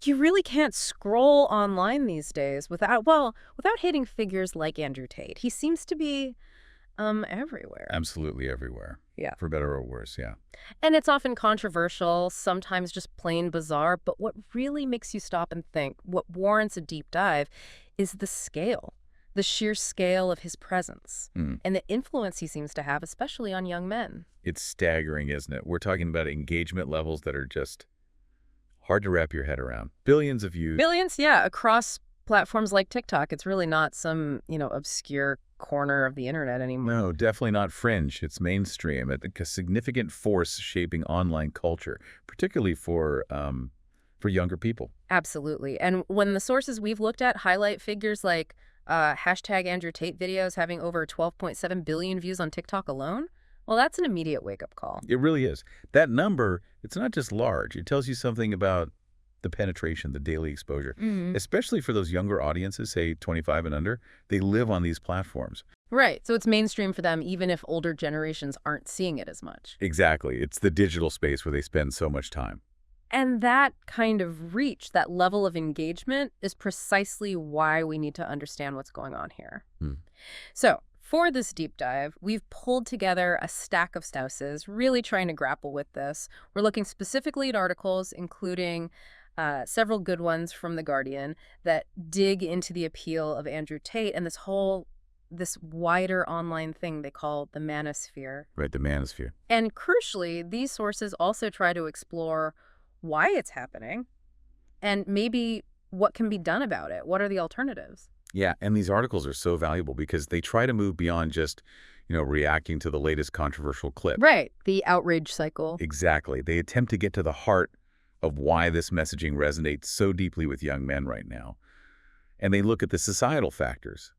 You really can't scroll online these days without hitting figures like Andrew Tate. He seems to be everywhere. Absolutely everywhere. Yeah. For better or worse, yeah. And it's often controversial, sometimes just plain bizarre, but what really makes you stop and think, what warrants a deep dive, is the scale, the sheer scale of his presence, and the influence he seems to have, especially on young men. It's staggering, isn't it? We're talking about engagement levels that are just hard to wrap your head around. Billions of views. Billions, yeah, across platforms like TikTok. It's really not some, obscure corner of the internet anymore. No, definitely not fringe. It's mainstream. A significant force shaping online culture, particularly for younger people. Absolutely. And when the sources we've looked at highlight figures like hashtag Andrew Tate videos having over 12.7 billion views on TikTok alone, well, that's an immediate wake-up call. It really is. That number, it's not just large. It tells you something about the penetration, the daily exposure, especially for those younger audiences, say 25 and under. They live on these platforms. Right. So it's mainstream for them, even if older generations aren't seeing it as much. Exactly. It's the digital space where they spend so much time. And that kind of reach, that level of engagement, is precisely why we need to understand what's going on here. So for this deep dive, we've pulled together a stack of sources, really trying to grapple with this. We're looking specifically at articles, including several good ones from The Guardian, that dig into the appeal of Andrew Tate and this wider online thing they call the Manosphere. Right, the Manosphere. And crucially, these sources also try to explore why it's happening and maybe what can be done about it. What are the alternatives? Yeah, and these articles are so valuable because they try to move beyond just, reacting to the latest controversial clip. Right, the outrage cycle. Exactly. They attempt to get to the heart of why this messaging resonates so deeply with young men right now. And they look at the societal factors,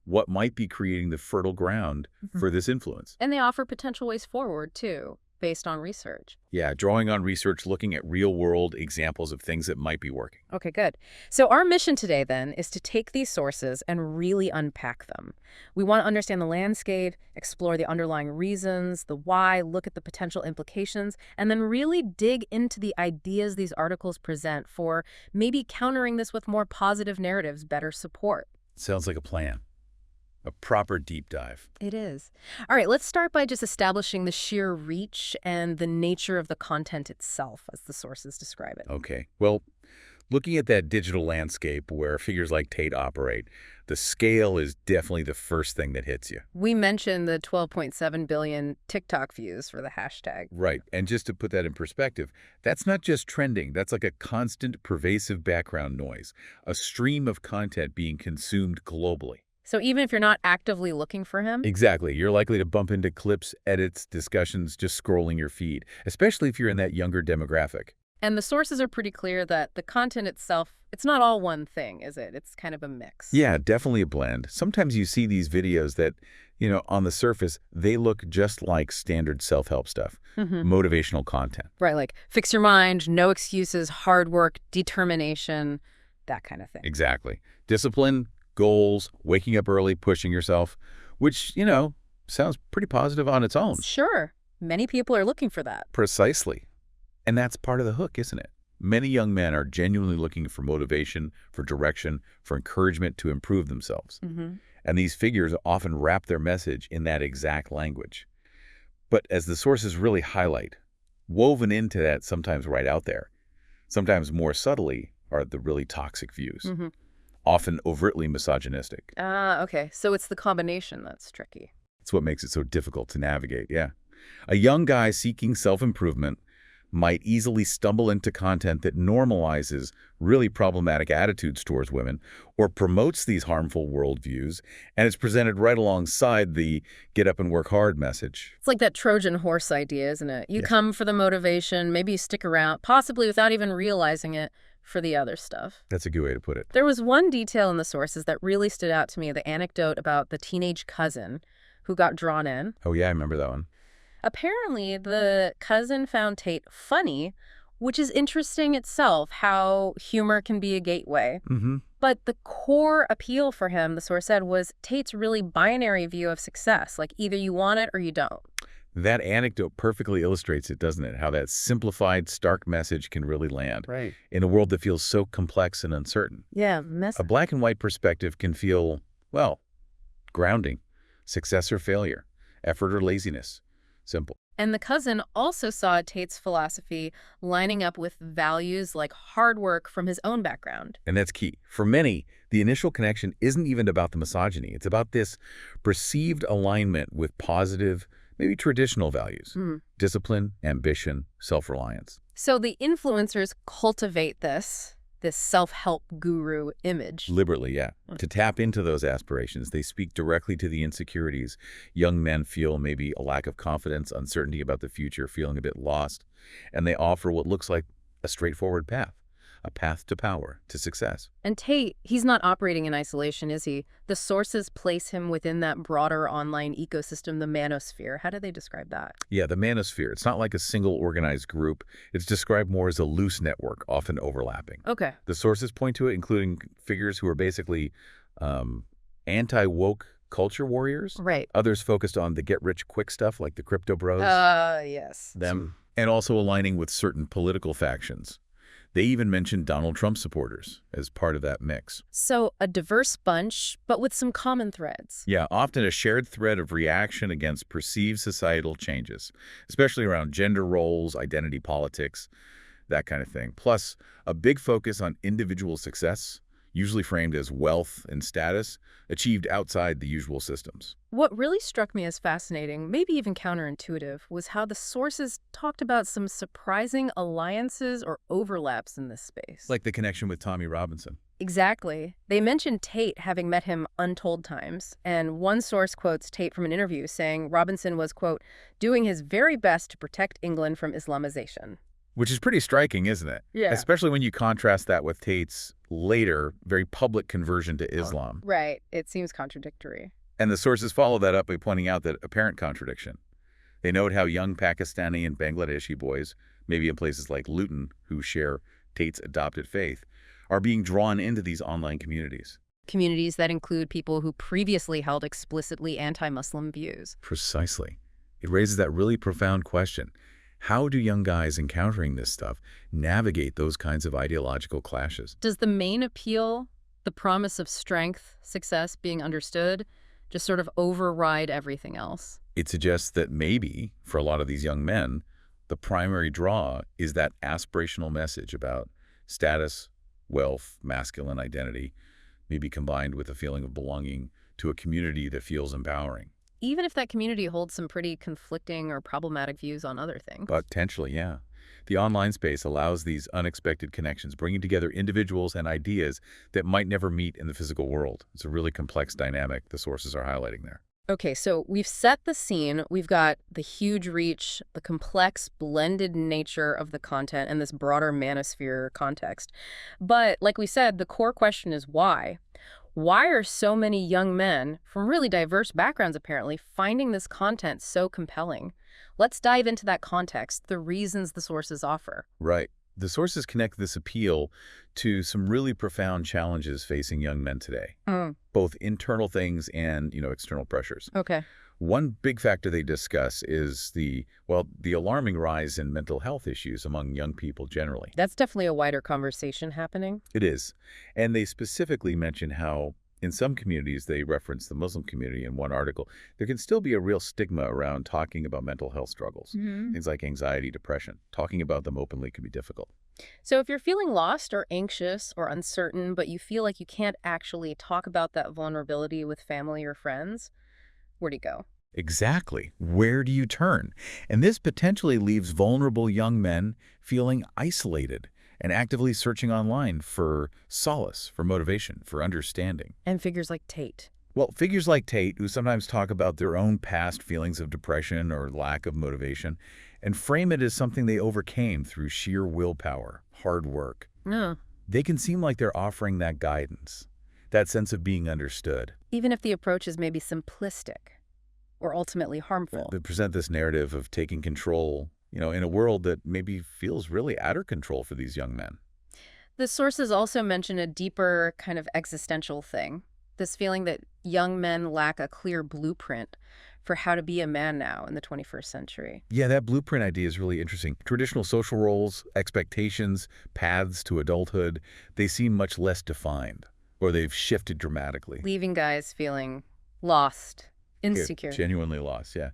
what might be creating the fertile ground for this influence. And they offer potential ways forward, too, based on research. Yeah, drawing on research, looking at real-world examples of things that might be working. Okay, good. So our mission today, then, is to take these sources and really unpack them. We want to understand the landscape, explore the underlying reasons, the why, look at the potential implications, and then really dig into the ideas these articles present for maybe countering this with more positive narratives, better support. Sounds like a plan. A proper deep dive. It is. All right, let's start by just establishing the sheer reach and the nature of the content itself, as the sources describe it. Okay. Well, looking at that digital landscape where figures like Tate operate, the scale is definitely the first thing that hits you. We mentioned the 12.7 billion TikTok views for the hashtag. Right. And just to put that in perspective, that's not just trending. That's like a constant, pervasive background noise, a stream of content being consumed globally. So even if you're not actively looking for him? Exactly. You're likely to bump into clips, edits, discussions, just scrolling your feed, especially if you're in that younger demographic. And the sources are pretty clear that the content itself, it's not all one thing, is it? It's kind of a mix. Yeah, definitely a blend. Sometimes you see these videos that, on the surface, they look just like standard self-help stuff, motivational content. Right, like fix your mind, no excuses, hard work, determination, that kind of thing. Exactly. Discipline, goals, waking up early, pushing yourself, which, sounds pretty positive on its own. Sure. Many people are looking for that. Precisely. And that's part of the hook, isn't it? Many young men are genuinely looking for motivation, for direction, for encouragement to improve themselves. And these figures often wrap their message in that exact language. But as the sources really highlight, woven into that sometimes right out there, sometimes more subtly, are the really toxic views. Often overtly misogynistic. Okay. So it's the combination that's tricky. It's what makes it so difficult to navigate, yeah. A young guy seeking self-improvement might easily stumble into content that normalizes really problematic attitudes towards women or promotes these harmful worldviews, and it's presented right alongside the get up and work hard message. It's like that Trojan horse idea, isn't it? You come for the motivation, maybe you stick around, possibly without even realizing it, for the other stuff. That's a good way to put it. There was one detail in the sources that really stood out to me, the anecdote about the teenage cousin who got drawn in. Oh, yeah, I remember that one. Apparently, the cousin found Tate funny, which is interesting itself, how humor can be a gateway. But the core appeal for him, the source said, was Tate's really binary view of success, like either you want it or you don't. That anecdote perfectly illustrates it, doesn't it? How that simplified, stark message can really land Right. in a world that feels so complex and uncertain. Yeah, A black and white perspective can feel, well, grounding, success or failure, effort or laziness. Simple. And the cousin also saw Tate's philosophy lining up with values like hard work from his own background. And that's key. For many, the initial connection isn't even about the misogyny. It's about this perceived alignment with positive, maybe traditional values, discipline, ambition, self-reliance. So the influencers cultivate this self-help guru image. Deliberately, yeah. To tap into those aspirations, they speak directly to the insecurities young men feel, maybe a lack of confidence, uncertainty about the future, feeling a bit lost, and they offer what looks like a straightforward path, a path to power, to success. And Tate, he's not operating in isolation, is he? The sources place him within that broader online ecosystem, the Manosphere. How do they describe that? Yeah, the Manosphere. It's not like a single organized group. It's described more as a loose network, often overlapping. Okay. The sources point to it, including figures who are basically anti-woke culture warriors. Right. Others focused on the get-rich-quick stuff, like the crypto bros. Yes. Them. And also aligning with certain political factions. They even mentioned Donald Trump supporters as part of that mix. So a diverse bunch, but with some common threads. Yeah, often a shared thread of reaction against perceived societal changes, especially around gender roles, identity politics, that kind of thing. Plus, a big focus on individual success, usually framed as wealth and status, achieved outside the usual systems. What really struck me as fascinating, maybe even counterintuitive, was how the sources talked about some surprising alliances or overlaps in this space. Like the connection with Tommy Robinson. Exactly. They mentioned Tate having met him untold times, and one source quotes Tate from an interview saying Robinson was, quote, doing his very best to protect England from Islamization. Which is pretty striking, isn't it? Yeah. Especially when you contrast that with Tate's later, very public conversion to Islam. Right. It seems contradictory. And the sources follow that up by pointing out that apparent contradiction. They note how young Pakistani and Bangladeshi boys, maybe in places like Luton, who share Tate's adopted faith, are being drawn into these online communities. Communities that include people who previously held explicitly anti-Muslim views. Precisely. It raises that really profound question. How do young guys encountering this stuff navigate those kinds of ideological clashes? Does the main appeal, the promise of strength, success, being understood, just sort of override everything else? It suggests that maybe, for a lot of these young men, the primary draw is that aspirational message about status, wealth, masculine identity, maybe combined with a feeling of belonging to a community that feels empowering. Even if that community holds some pretty conflicting or problematic views on other things. Potentially, yeah. The online space allows these unexpected connections, bringing together individuals and ideas that might never meet in the physical world. It's a really complex dynamic the sources are highlighting there. Okay, so we've set the scene. We've got the huge reach, the complex, blended nature of the content, and this broader manosphere context. But like we said, the core question is why? Why are so many young men, from really diverse backgrounds apparently, finding this content so compelling? Let's dive into that context, the reasons the sources offer. Right. The sources connect this appeal to some really profound challenges facing young men today, both internal things and, external pressures. Okay. One big factor they discuss is the alarming rise in mental health issues among young people generally. That's definitely a wider conversation happening. It is. And they specifically mention how in some communities, they reference the Muslim community in one article, there can still be a real stigma around talking about mental health struggles. Things like anxiety, depression. Talking about them openly can be difficult. So if you're feeling lost or anxious or uncertain, but you feel like you can't actually talk about that vulnerability with family or friends, where do you go? Exactly. Where do you turn? And this potentially leaves vulnerable young men feeling isolated and actively searching online for solace, for motivation, for understanding. And figures like Tate. Well, figures like Tate, who sometimes talk about their own past feelings of depression or lack of motivation, and frame it as something they overcame through sheer willpower, hard work. They can seem like they're offering that guidance, that sense of being understood. Even if the approach is maybe simplistic or ultimately harmful. They present this narrative of taking control, in a world that maybe feels really out of control for these young men. The sources also mention a deeper kind of existential thing, this feeling that young men lack a clear blueprint for how to be a man now in the 21st century. Yeah, that blueprint idea is really interesting. Traditional social roles, expectations, paths to adulthood, they seem much less defined, or they've shifted dramatically. Leaving guys feeling lost, insecure. Genuinely lost, yeah.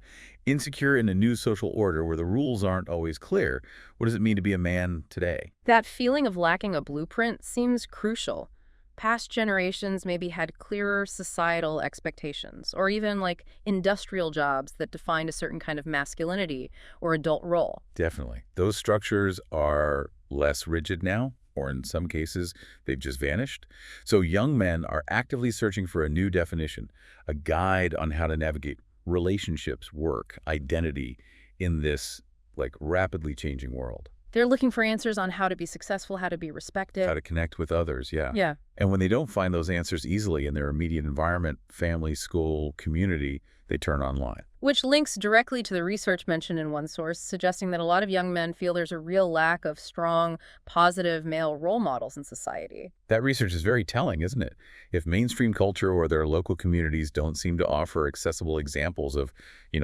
Insecure in a new social order where the rules aren't always clear. What does it mean to be a man today? That feeling of lacking a blueprint seems crucial. Past generations maybe had clearer societal expectations, or even like industrial jobs that defined a certain kind of masculinity or adult role. Definitely. Those structures are less rigid now, or in some cases, they've just vanished. So young men are actively searching for a new definition, a guide on how to navigate relationships, work, identity in this like rapidly changing world. They're looking for answers on how to be successful, how to be respected. How to connect with others, yeah. Yeah. And when they don't find those answers easily in their immediate environment, family, school, community, they turn online. Which links directly to the research mentioned in one source, suggesting that a lot of young men feel there's a real lack of strong, positive male role models in society. That research is very telling, isn't it? If mainstream culture or their local communities don't seem to offer accessible examples of,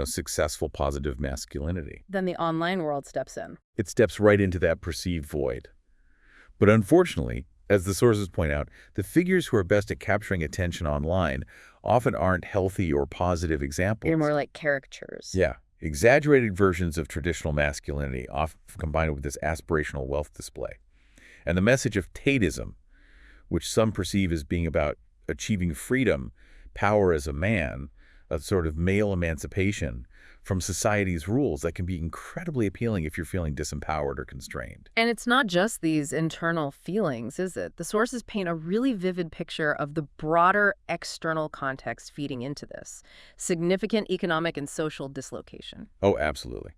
successful positive masculinity, Then the online world steps in. it steps right into that perceived void. But unfortunately, as the sources point out, the figures who are best at capturing attention online often aren't healthy or positive examples. They're more like caricatures. Yeah, exaggerated versions of traditional masculinity, often combined with this aspirational wealth display. And the message of Tateism, which some perceive as being about achieving freedom, power as a man, a sort of male emancipation from society's rules, that can be incredibly appealing if you're feeling disempowered or constrained. And it's not just these internal feelings, is it? The sources paint a really vivid picture of the broader external context feeding into this. Significant economic and social dislocation. Oh, absolutely.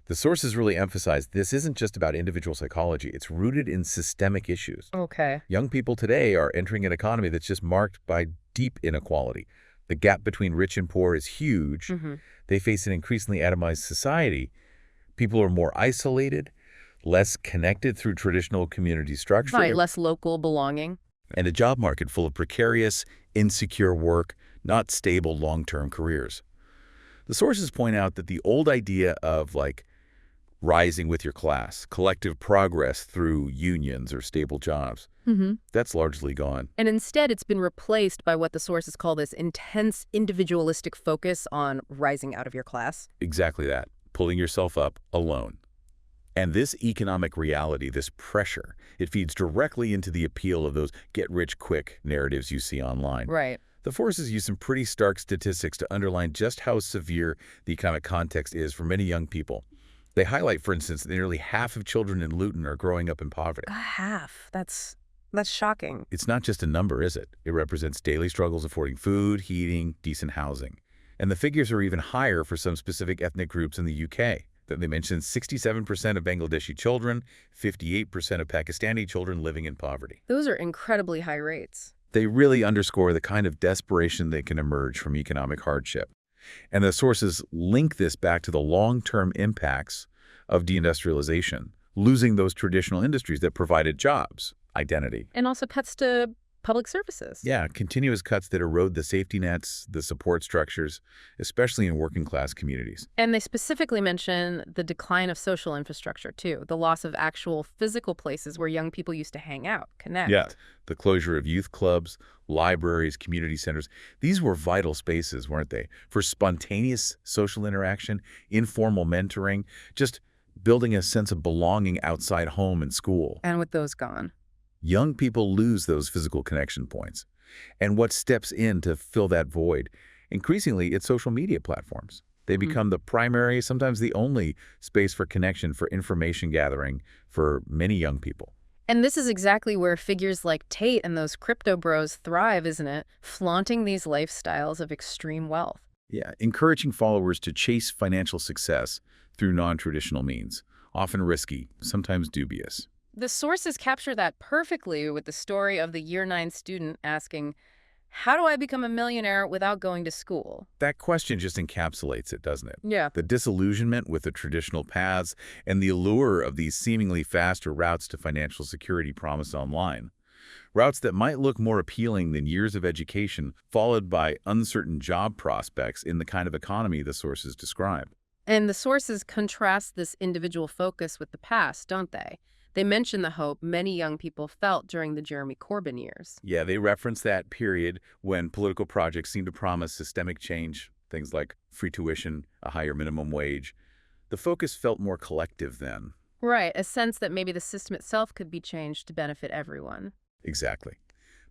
The sources really emphasize this isn't just about individual psychology. It's rooted in systemic issues. Okay. Young people today are entering an economy that's just marked by deep inequality. The gap between rich and poor is huge. They face an increasingly atomized society. People are more isolated, less connected through traditional community structure. Right, less local belonging. And a job market full of precarious, insecure work, not stable long-term careers. The sources point out that the old idea of rising with your class, collective progress through unions or stable jobs, that's largely gone. And instead, it's been replaced by what the sources call this intense individualistic focus on rising out of your class. Exactly that, pulling yourself up alone. And this economic reality, this pressure, it feeds directly into the appeal of those get-rich-quick narratives you see online. Right. The forces use some pretty stark statistics to underline just how severe the economic context is for many young people. They highlight, for instance, that nearly half of children in Luton are growing up in poverty. Half. That's shocking. It's not just a number, is it? It represents daily struggles affording food, heating, decent housing. And the figures are even higher for some specific ethnic groups in the UK. They mentioned 67% of Bangladeshi children, 58% of Pakistani children living in poverty. Those are incredibly high rates. They really underscore the kind of desperation that can emerge from economic hardship. And the sources link this back to the long-term impacts of deindustrialization, losing those traditional industries that provided jobs, identity. And also cuts to public services. Yeah, continuous cuts that erode the safety nets, the support structures, especially in working-class communities. And they specifically mention the decline of social infrastructure, too, the loss of actual physical places where young people used to hang out, connect. Yeah, the closure of youth clubs, libraries, community centers. These were vital spaces, weren't they, for spontaneous social interaction, informal mentoring, just building a sense of belonging outside home and school. And with those gone, young people lose those physical connection points. And what steps in to fill that void? Increasingly, it's social media platforms. They become the primary, sometimes the only space for connection, for information gathering for many young people. And this is exactly where figures like Tate and those crypto bros thrive, isn't it? Flaunting these lifestyles of extreme wealth. Yeah, encouraging followers to chase financial success through non-traditional means, often risky, sometimes dubious. The sources capture that perfectly with the story of the Year 9 student asking, how do I become a millionaire without going to school? That question just encapsulates it, doesn't it? Yeah. The disillusionment with the traditional paths and the allure of these seemingly faster routes to financial security promised online. Routes that might look more appealing than years of education, followed by uncertain job prospects in the kind of economy the sources describe. And the sources contrast this individual focus with the past, don't they? They mention the hope many young people felt during the Jeremy Corbyn years. Yeah, they reference that period when political projects seemed to promise systemic change, things like free tuition, a higher minimum wage. The focus felt more collective then. Right, a sense that maybe the system itself could be changed to benefit everyone. Exactly.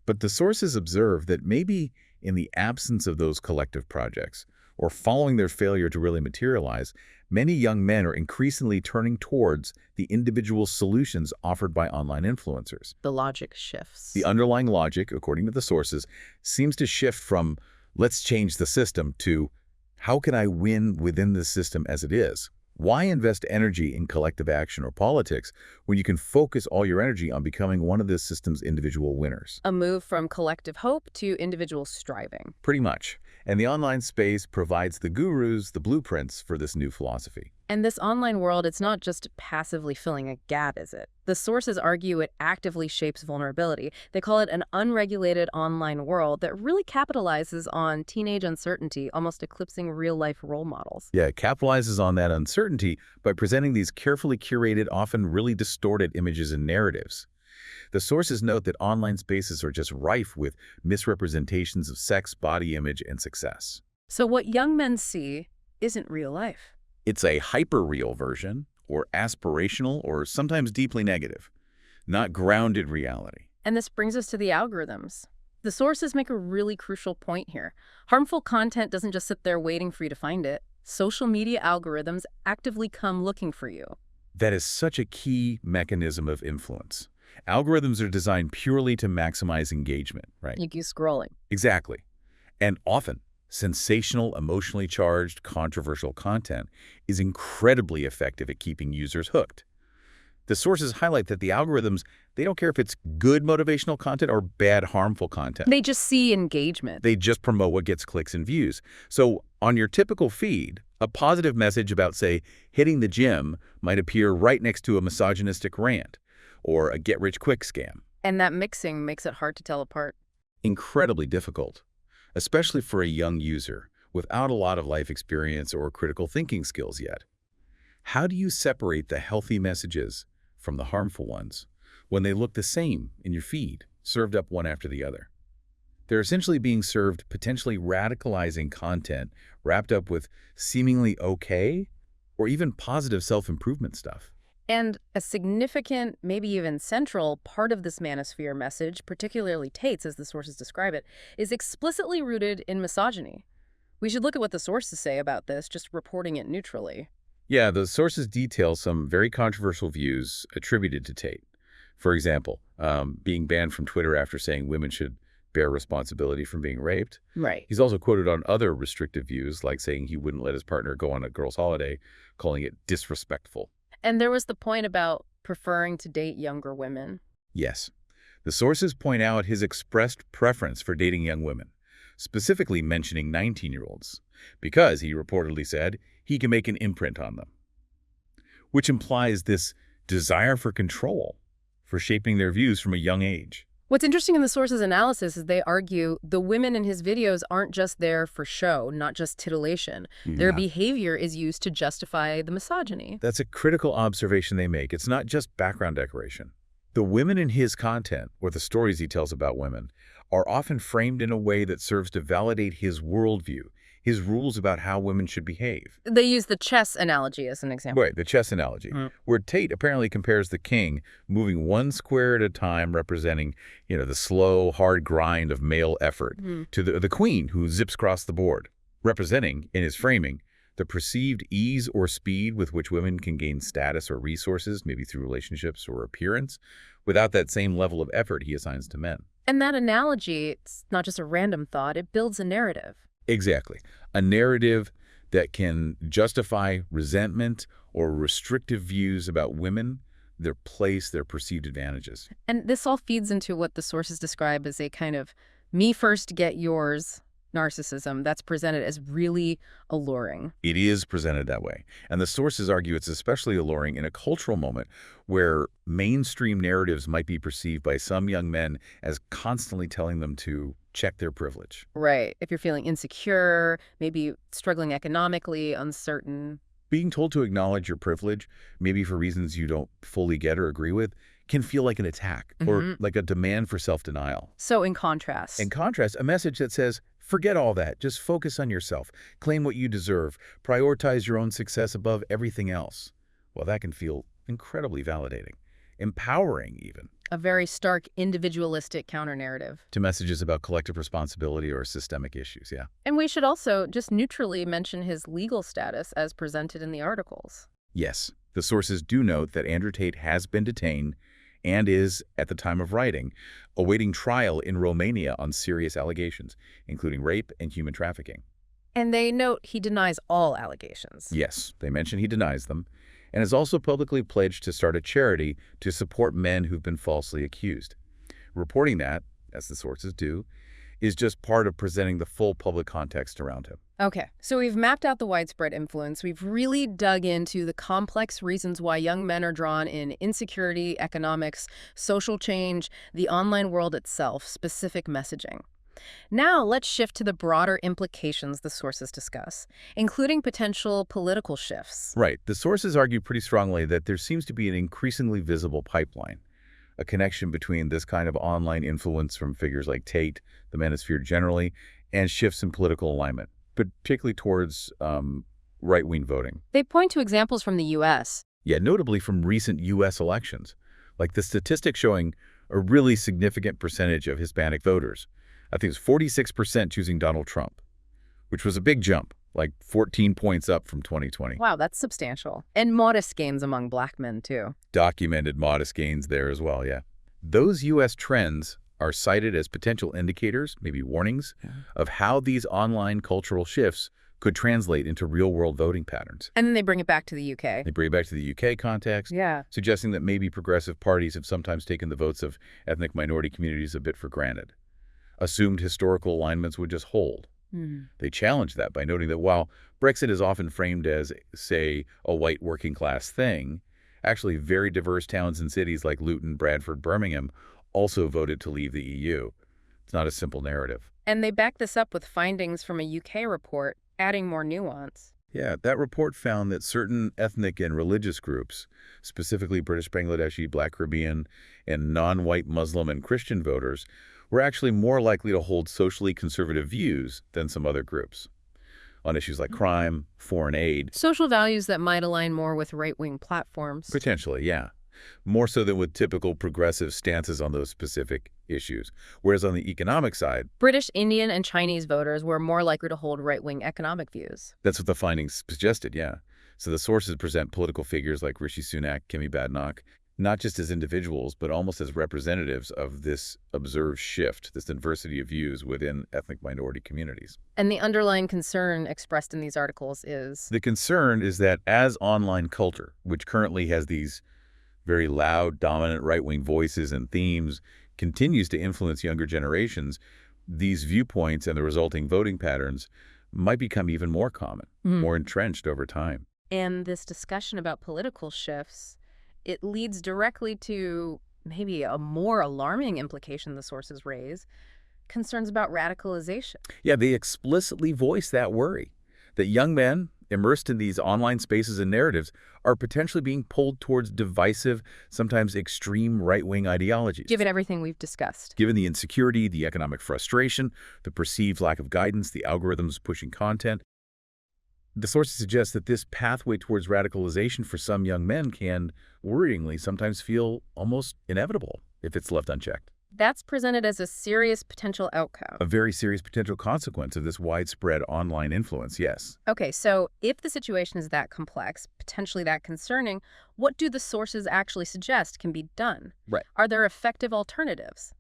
But the sources observe that maybe in the absence of those collective projects, or following their failure to really materialize, many young men are increasingly turning towards the individual solutions offered by online influencers. The logic shifts. The underlying logic, according to the sources, seems to shift from let's change the system to how can I win within the system as it is? Why invest energy in collective action or politics when you can focus all your energy on becoming one of this system's individual winners? A move from collective hope to individual striving. Pretty much. And the online space provides the gurus, the blueprints for this new philosophy. And this online world, it's not just passively filling a gap, is it? The sources argue it actively shapes vulnerability. They call it an unregulated online world that really capitalizes on teenage uncertainty, almost eclipsing real-life role models. Yeah, it capitalizes on that uncertainty by presenting these carefully curated, often really distorted images and narratives. The sources note that online spaces are just rife with misrepresentations of sex, body image, and success. So what young men see isn't real life. It's a hyper-real version, or aspirational, or sometimes deeply negative, not grounded reality. And this brings us to the algorithms. The sources make a really crucial point here. Harmful content doesn't just sit there waiting for you to find it. Social media algorithms actively come looking for you. That is such a key mechanism of influence. Algorithms are designed purely to maximize engagement, right? You keep scrolling. Exactly. And often, sensational, emotionally charged, controversial content is incredibly effective at keeping users hooked. The sources highlight that the algorithms, they don't care if it's good motivational content or bad, harmful content. They just see engagement. They just promote what gets clicks and views. So on your typical feed, a positive message about, say, hitting the gym might appear right next to a misogynistic rant or a get-rich-quick scam. And that mixing makes it hard to tell apart. Incredibly difficult, especially for a young user without a lot of life experience or critical thinking skills yet. How do you separate the healthy messages from the harmful ones when they look the same in your feed, served up one after the other? They're essentially being served potentially radicalizing content wrapped up with seemingly okay or even positive self-improvement stuff. And a significant, maybe even central part of this manosphere message, particularly Tate's as the sources describe it, is explicitly rooted in misogyny. We should look at what the sources say about this, just reporting it neutrally. Yeah, the sources detail some very controversial views attributed to Tate. For example, being banned from Twitter after saying women should bear responsibility from being raped. Right. He's also quoted on other restrictive views, like saying he wouldn't let his partner go on a girl's holiday, calling it disrespectful. And there was the point about preferring to date younger women. Yes. The sources point out his expressed preference for dating young women, specifically mentioning 19-year-olds, because he reportedly said he can make an imprint on them, which implies this desire for control, for shaping their views from a young age. What's interesting in the sources' analysis is they argue the women in his videos aren't just there for show, not just titillation. Their behavior is used to justify the misogyny. That's a critical observation they make. It's not just background decoration. The women in his content, or the stories he tells about women, are often framed in a way that serves to validate his worldview, his rules about how women should behave. They use the chess analogy as an example. Right, the chess analogy, where Tate apparently compares the king moving one square at a time, representing, the slow, hard grind of male effort, to the queen who zips across the board, representing, in his framing, the perceived ease or speed with which women can gain status or resources, maybe through relationships or appearance, without that same level of effort he assigns to men. And that analogy, it's not just a random thought, it builds a narrative. Exactly. A narrative that can justify resentment or restrictive views about women, their place, their perceived advantages. And this all feeds into what the sources describe as a kind of me first, get yours narcissism that's presented as really alluring. It is presented that way. And the sources argue it's especially alluring in a cultural moment where mainstream narratives might be perceived by some young men as constantly telling them to check their privilege. Right. If you're feeling insecure, maybe struggling economically, uncertain. Being told to acknowledge your privilege, maybe for reasons you don't fully get or agree with, can feel like an attack or like a demand for self-denial. So in contrast. In contrast, a message that says, forget all that, just focus on yourself, claim what you deserve, prioritize your own success above everything else. Well, that can feel incredibly validating, empowering even. A very stark individualistic counter-narrative. To messages about collective responsibility or systemic issues, yeah. And we should also just neutrally mention his legal status as presented in the articles. Yes, the sources do note that Andrew Tate has been detained and is, at the time of writing, awaiting trial in Romania on serious allegations, including rape and human trafficking. And they note he denies all allegations. Yes, they mention he denies them, and has also publicly pledged to start a charity to support men who've been falsely accused. Reporting that, as the sources do, is just part of presenting the full public context around him. Okay, so we've mapped out the widespread influence. We've really dug into the complex reasons why young men are drawn in insecurity, economics, social change, the online world itself, specific messaging. Now let's shift to the broader implications the sources discuss, including potential political shifts. Right. The sources argue pretty strongly that there seems to be an increasingly visible pipeline, a connection between this kind of online influence from figures like Tate, the Manosphere generally, and shifts in political alignment, particularly towards right-wing voting. They point to examples from the U.S. Yeah, notably from recent U.S. elections, like the statistics showing a really significant percentage of Hispanic voters. I think it's 46% choosing Donald Trump, which was a big jump, like 14 points up from 2020. Wow, that's substantial. And modest gains among black men, too. Documented modest gains there as well, yeah. Those U.S. trends are cited as potential indicators, maybe warnings, of how these online cultural shifts could translate into real-world voting patterns. And then they bring it back to the UK. They bring it back to the UK context, suggesting that maybe progressive parties have sometimes taken the votes of ethnic minority communities a bit for granted. Assumed historical alignments would just hold. They challenge that by noting that while Brexit is often framed as, say, a white working-class thing, actually very diverse towns and cities like Luton, Bradford, Birmingham also voted to leave the EU. It's not a simple narrative. And they back this up with findings from a UK report, adding more nuance. Yeah, that report found that certain ethnic and religious groups, specifically British Bangladeshi, Black Caribbean, and non-white Muslim and Christian voters, were actually more likely to hold socially conservative views than some other groups on issues like crime, foreign aid. Social values that might align more with right-wing platforms. Potentially, yeah. More so than with typical progressive stances on those specific issues. Whereas on the economic side, British, Indian, and Chinese voters were more likely to hold right-wing economic views. That's what the findings suggested, yeah. So the sources present political figures like Rishi Sunak, Kemi Badenoch, not just as individuals, but almost as representatives of this observed shift, this diversity of views within ethnic minority communities. And the underlying concern expressed in these articles is? The concern is that as online culture, which currently has these very loud, dominant right-wing voices and themes, continues to influence younger generations, these viewpoints and the resulting voting patterns might become even more common, more entrenched over time. And this discussion about political shifts, it leads directly to maybe a more alarming implication the sources raise, concerns about radicalization. Yeah, they explicitly voice that worry, that young men immersed in these online spaces and narratives are potentially being pulled towards divisive, sometimes extreme right-wing ideologies. Given everything we've discussed. Given the insecurity, the economic frustration, the perceived lack of guidance, the algorithms pushing content, the sources suggest that this pathway towards radicalization for some young men can, worryingly, sometimes feel almost inevitable if it's left unchecked. That's presented as a serious potential outcome. A very serious potential consequence of this widespread online influence, yes. Okay, so if the situation is that complex, potentially that concerning, what do the sources actually suggest can be done? Right. Are there effective alternatives?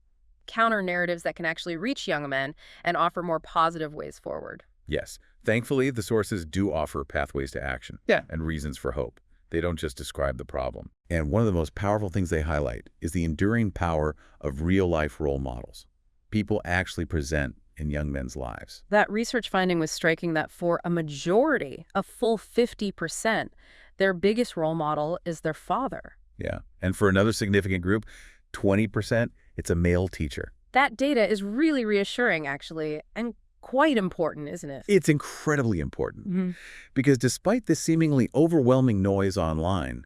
Counter-narratives that can actually reach young men and offer more positive ways forward? Yes. Thankfully, the sources do offer pathways to action and reasons for hope. They don't just describe the problem. And one of the most powerful things they highlight is the enduring power of real-life role models. People actually present in young men's lives. That research finding was striking that for a majority, a full 50%, their biggest role model is their father. Yeah. And for another significant group, 20%, it's a male teacher. That data is really reassuring, actually, and quite important, isn't it? It's incredibly important because despite the seemingly overwhelming noise online,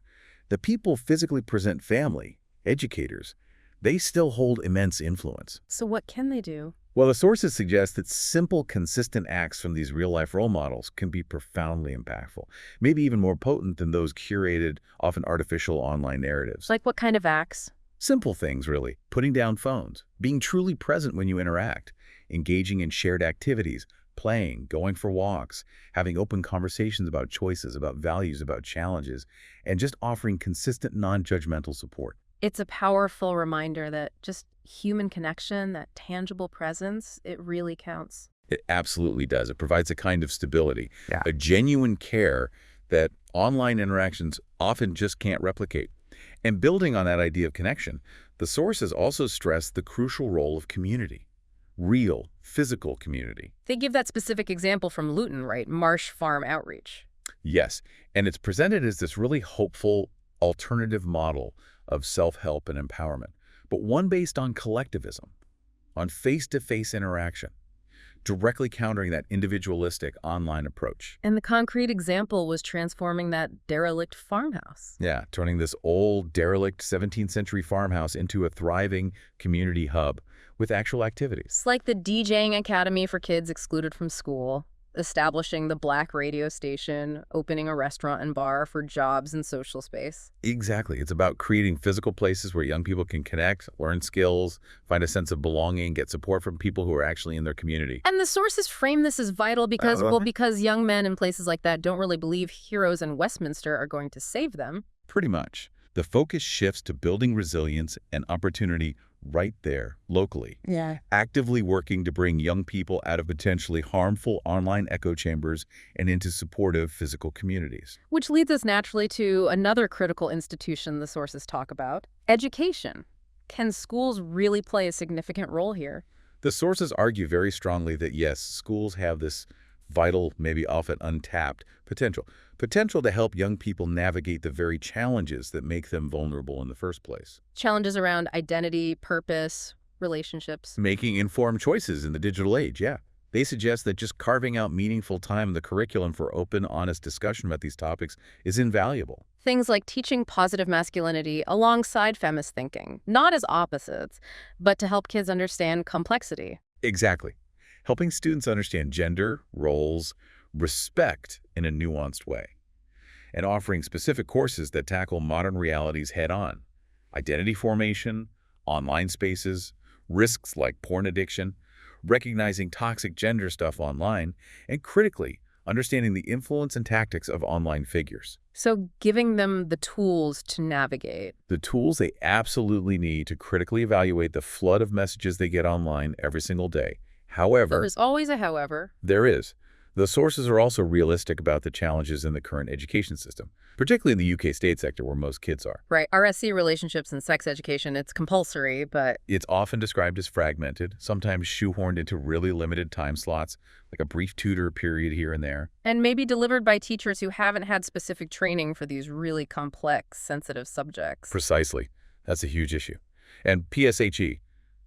the people physically present family, educators, they still hold immense influence. So what can they do? Well, the sources suggest that simple, consistent acts from these real-life role models can be profoundly impactful, maybe even more potent than those curated, often artificial online narratives. Like what kind of acts? Simple things, really. Putting down phones, being truly present when you interact, engaging in shared activities, playing, going for walks, having open conversations about choices, about values, about challenges, and just offering consistent, non-judgmental support. It's a powerful reminder that just human connection, that tangible presence, it really counts. It absolutely does. It provides a kind of stability, a genuine care that online interactions often just can't replicate. And building on that idea of connection, the sources also stress the crucial role of community, real, physical community. They give that specific example from Luton, right? Marsh Farm Outreach. Yes, and it's presented as this really hopeful alternative model of self-help and empowerment, but one based on collectivism, on face-to-face interaction, directly countering that individualistic online approach. And the concrete example was transforming that derelict farmhouse. Yeah, turning this old, derelict 17th century farmhouse into a thriving community hub with actual activities. It's like the DJing academy for kids excluded from school, establishing the Black radio station, opening a restaurant and bar for jobs and social space. Exactly. It's about creating physical places where young people can connect, learn skills, find a sense of belonging, get support from people who are actually in their community. And the sources frame this as vital because, because young men in places like that don't really believe heroes in Westminster are going to save them. Pretty much. The focus shifts to building resilience and opportunity right there, locally. Yeah. Actively working to bring young people out of potentially harmful online echo chambers and into supportive physical communities. Which leads us naturally to another critical institution the sources talk about, education. Can schools really play a significant role here? The sources argue very strongly that yes, schools have this vital, maybe often untapped potential to help young people navigate the very challenges that make them vulnerable in the first place. Challenges around identity, purpose, relationships. Making informed choices in the digital age, yeah. They suggest that just carving out meaningful time in the curriculum for open, honest discussion about these topics is invaluable. Things like teaching positive masculinity alongside feminist thinking, not as opposites, but to help kids understand complexity. Exactly. Helping students understand gender, roles, respect in a nuanced way, and offering specific courses that tackle modern realities head-on. Identity formation, online spaces, risks like porn addiction, recognizing toxic gender stuff online, and critically, understanding the influence and tactics of online figures. So giving them the tools to navigate. The tools they absolutely need to critically evaluate the flood of messages they get online every single day. However, there's always a however. There is. The sources are also realistic about the challenges in the current education system, particularly in the UK state sector where most kids are. Right. RSC relationships and sex education, it's compulsory, but it's often described as fragmented, sometimes shoehorned into really limited time slots, like a brief tutor period here and there. And maybe delivered by teachers who haven't had specific training for these really complex, sensitive subjects. Precisely. That's a huge issue. And PSHE,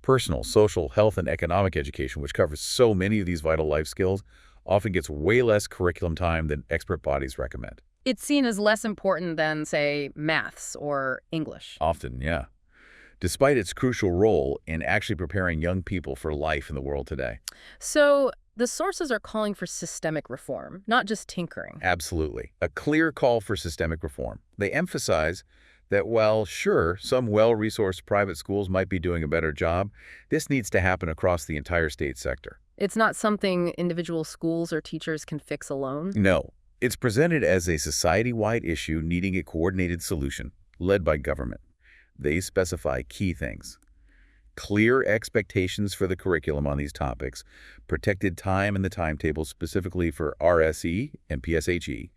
personal, social, health, and economic education, which covers so many of these vital life skills, often gets way less curriculum time than expert bodies recommend. It's seen as less important than, say, maths or English. Often, yeah. Despite its crucial role in actually preparing young people for life in the world today. So the sources are calling for systemic reform, not just tinkering. Absolutely. A clear call for systemic reform. They emphasize that while, sure, some well-resourced private schools might be doing a better job, this needs to happen across the entire state sector. It's not something individual schools or teachers can fix alone? No. It's presented as a society-wide issue needing a coordinated solution, led by government. They specify key things: clear expectations for the curriculum on these topics, protected time in the timetable specifically for RSE and PSHE,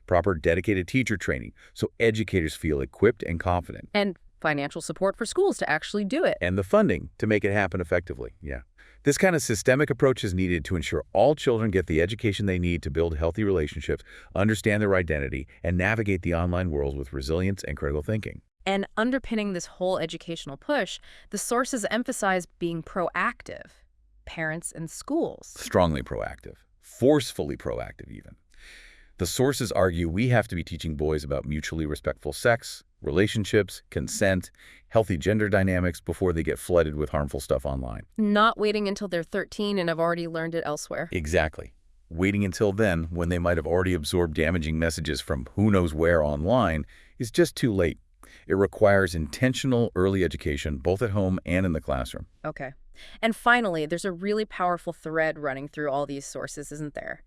proper dedicated teacher training so educators feel equipped and confident. And financial support for schools to actually do it. And the funding to make it happen effectively, yeah. This kind of systemic approach is needed to ensure all children get the education they need to build healthy relationships, understand their identity, and navigate the online world with resilience and critical thinking. And underpinning this whole educational push, the sources emphasize being proactive. Parents and schools. Strongly proactive. Forcefully proactive, even. The sources argue we have to be teaching boys about mutually respectful sex, relationships, consent, healthy gender dynamics before they get flooded with harmful stuff online. Not waiting until they're 13 and have already learned it elsewhere. Exactly. Waiting until then, when they might have already absorbed damaging messages from who knows where online, is just too late. It requires intentional early education, both at home and in the classroom. Okay. And finally, there's a really powerful thread running through all these sources, isn't there?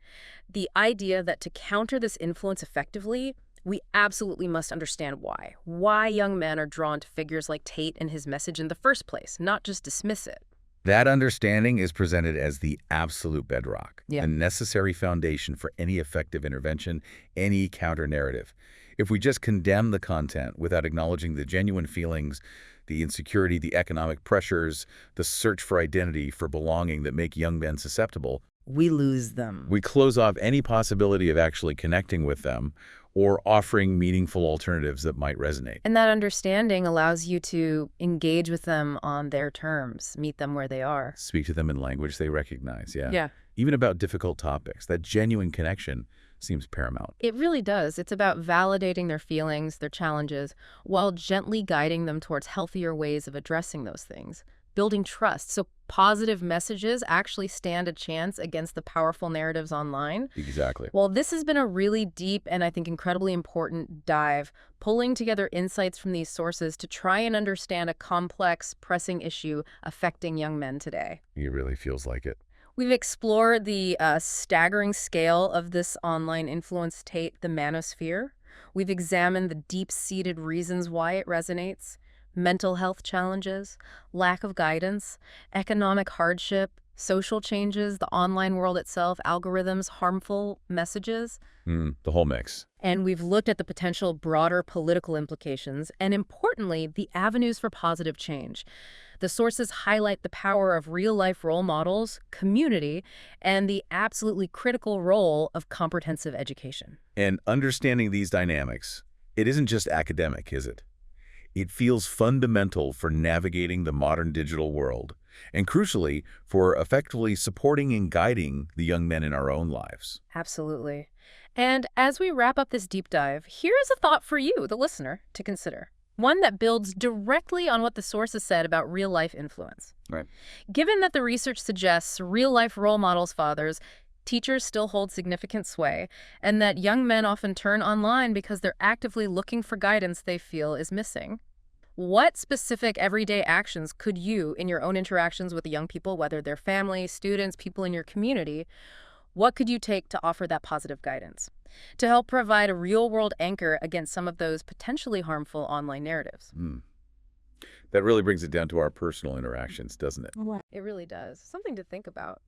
The idea that to counter this influence effectively, we absolutely must understand why. Why young men are drawn to figures like Tate and his message in the first place, not just dismiss it. That understanding is presented as the absolute bedrock, Yeah. a necessary foundation for any effective intervention, any counter-narrative. If we just condemn the content without acknowledging the genuine feelings, the insecurity, the economic pressures, the search for identity, for belonging that make young men susceptible, We lose them. we close off any possibility of actually connecting with them or offering meaningful alternatives that might resonate. And that understanding allows you to engage with them on their terms, meet them where they are. Speak to them in language they recognize, yeah. Yeah. Even about difficult topics, that genuine connection seems paramount. It really does. It's about validating their feelings, their challenges, while gently guiding them towards healthier ways of addressing those things, building trust. So positive messages actually stand a chance against the powerful narratives online. Exactly. Well, this has been a really deep and I think incredibly important dive, pulling together insights from these sources to try and understand a complex, pressing issue affecting young men today. It really feels like it. We've explored the staggering scale of this online influence Tate, the Manosphere. We've examined the deep-seated reasons why it resonates, mental health challenges, lack of guidance, economic hardship, social changes, the online world itself, algorithms, harmful messages. The whole mix. And we've looked at the potential broader political implications and, importantly, the avenues for positive change. The sources highlight the power of real-life role models, community, and the absolutely critical role of comprehensive education. And understanding these dynamics, it isn't just academic, is it? It feels fundamental for navigating the modern digital world, and crucially, for effectively supporting and guiding the young men in our own lives. Absolutely. And as we wrap up this deep dive, here is a thought for you, the listener, to consider. One that builds directly on what the sources said about real-life influence. Right. Given that the research suggests real-life role models, fathers, teachers still hold significant sway, and that young men often turn online because they're actively looking for guidance they feel is missing, what specific everyday actions could you, in your own interactions with young people, whether they're family, students, people in your community, what could you take to offer that positive guidance, to help provide a real-world anchor against some of those potentially harmful online narratives? That really brings it down to our personal interactions, doesn't it? It really does. Something to think about.